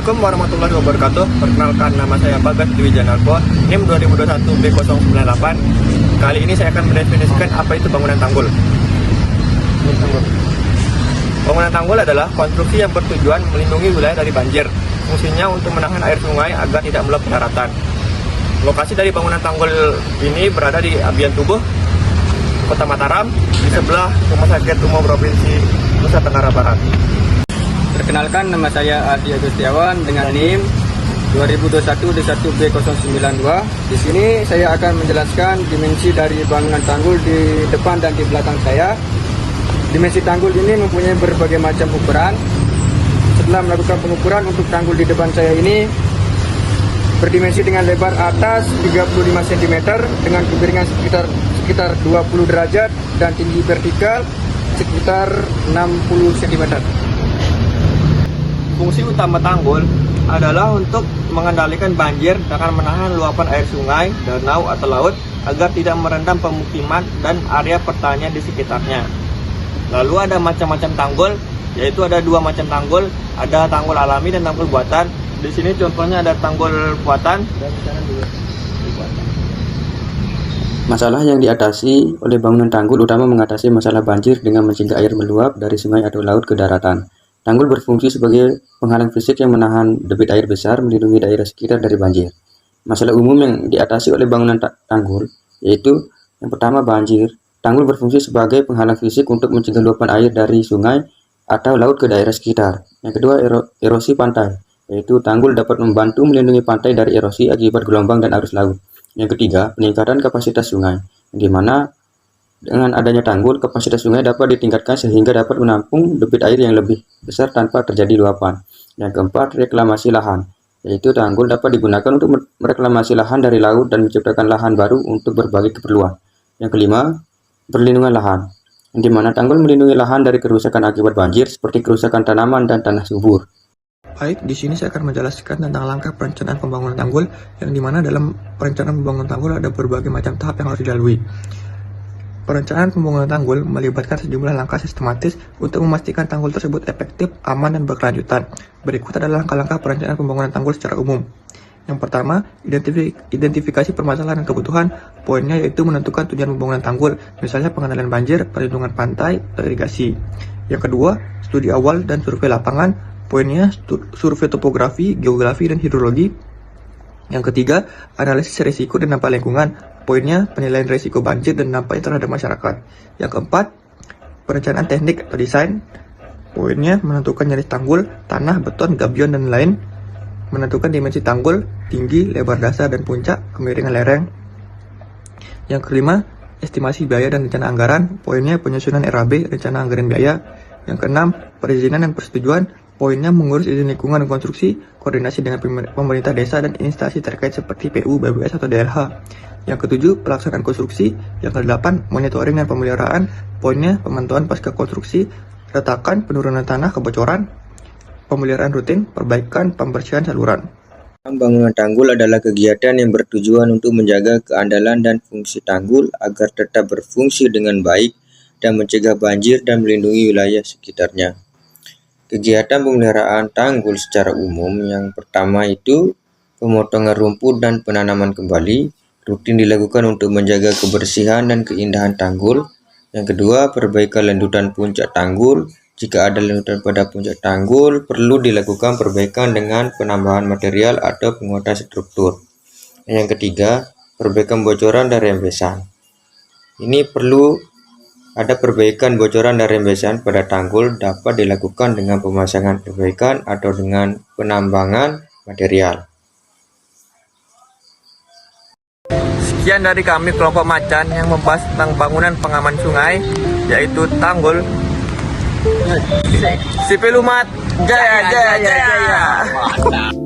Assalamualaikum warahmatullahi wabarakatuh. Perkenalkan, nama saya Bagas Dwi Janarko, NIM 2021 B098. Kali ini saya akan mendefinisikan apa itu bangunan tanggul. Bangunan tanggul adalah konstruksi yang bertujuan melindungi wilayah dari banjir. Fungsinya untuk menahan air sungai agar tidak meluap ke daratan. Lokasi dari bangunan tanggul ini berada di Abian Tubuh, Kota Mataram, di sebelah Rumah Sakit Umum Provinsi Nusa Tenggara Barat. Perkenalkan, nama saya Adi Agustiawan dengan NIM 2021-D1B092. Di sini saya akan menjelaskan dimensi dari bangunan tanggul di depan dan di belakang saya. Dimensi tanggul ini mempunyai berbagai macam ukuran. Setelah melakukan pengukuran untuk tanggul di depan saya ini berdimensi dengan lebar atas 35 cm dengan kepiringan sekitar 20 derajat dan tinggi vertikal sekitar 60 cm. Fungsi utama tanggul adalah untuk mengendalikan banjir dengan menahan luapan air sungai, danau, atau laut agar tidak merendam pemukiman dan area pertanian di sekitarnya. Lalu ada macam-macam tanggul, yaitu ada dua macam tanggul, ada tanggul alami dan tanggul buatan. Di sini contohnya ada tanggul buatan dan di sana juga buatan. Masalah yang diatasi oleh bangunan tanggul utama mengatasi masalah banjir dengan mencegah air meluap dari sungai atau laut ke daratan. Tanggul berfungsi sebagai penghalang fisik yang menahan debit air besar, melindungi daerah sekitar dari banjir. Masalah umum yang diatasi oleh bangunan tanggul yaitu yang pertama banjir. Tanggul berfungsi sebagai penghalang fisik untuk mencegah luapan air dari sungai atau laut ke daerah sekitar. Yang kedua, erosi pantai, yaitu tanggul dapat membantu melindungi pantai dari erosi akibat gelombang dan arus laut. Yang ketiga, peningkatan kapasitas sungai, di mana dengan adanya tanggul, kapasitas sungai dapat ditingkatkan sehingga dapat menampung debit air yang lebih besar tanpa terjadi luapan. Yang keempat, reklamasi lahan, yaitu tanggul dapat digunakan untuk mereklamasi lahan dari laut dan menciptakan lahan baru untuk berbagai keperluan. Yang kelima, perlindungan lahan, di mana tanggul melindungi lahan dari kerusakan akibat banjir seperti kerusakan tanaman dan tanah subur. Baik, di sini saya akan menjelaskan tentang langkah perencanaan pembangunan tanggul, yang dimana dalam perencanaan pembangunan tanggul ada berbagai macam tahap yang harus dilalui. Perencanaan pembangunan tanggul melibatkan sejumlah langkah sistematis untuk memastikan tanggul tersebut efektif, aman, dan berkelanjutan. Berikut adalah langkah-langkah perencanaan pembangunan tanggul secara umum. Yang pertama, identifikasi permasalahan dan kebutuhan. Poinnya yaitu menentukan tujuan pembangunan tanggul, misalnya pengendalian banjir, perlindungan pantai, atau irigasi. Yang kedua, studi awal dan survei lapangan. Poinnya survei topografi, geografi, dan hidrologi. Yang ketiga, analisis risiko dan dampak lingkungan. Poinnya penilaian risiko banjir dan dampaknya terhadap masyarakat. Yang keempat, perencanaan teknik atau desain. Poinnya menentukan jenis tanggul, tanah, beton, gabion, dan lain. Menentukan dimensi tanggul, tinggi, lebar dasar, dan puncak, kemiringan lereng. Yang kelima, estimasi biaya dan rencana anggaran. Poinnya penyusunan RAB, rencana anggaran biaya. Yang keenam, perizinan dan persetujuan. Poinnya mengurus izin lingkungan dan konstruksi, koordinasi dengan pemerintah desa dan instansi terkait seperti PU, BBS, atau DLH. Yang ketujuh, pelaksanaan konstruksi. Yang kedelapan, monitoring dan pemeliharaan. Poinnya pemantauan pasca konstruksi, retakan, penurunan tanah, kebocoran, pemeliharaan rutin, perbaikan, pembersihan saluran. Bangunan tanggul adalah kegiatan yang bertujuan untuk menjaga keandalan dan fungsi tanggul agar tetap berfungsi dengan baik dan mencegah banjir dan melindungi wilayah sekitarnya. Kegiatan pemeliharaan tanggul secara umum yang pertama itu pemotongan rumput dan penanaman kembali rutin dilakukan untuk menjaga kebersihan dan keindahan tanggul. Yang kedua, perbaikan landutan puncak tanggul. Jika ada landutan pada puncak tanggul, perlu dilakukan perbaikan dengan penambahan material atau penguatan struktur. Yang ketiga, perbaikan bocoran dan rembesan. Ini perlu ada perbaikan bocoran dan rembesan pada tanggul dapat dilakukan dengan pemasangan perbaikan atau dengan penambangan material. Sekian dari kami kelompok Macan yang membahas tentang bangunan pengaman sungai, yaitu tanggul. Sipilumat, jaya jaya jaya.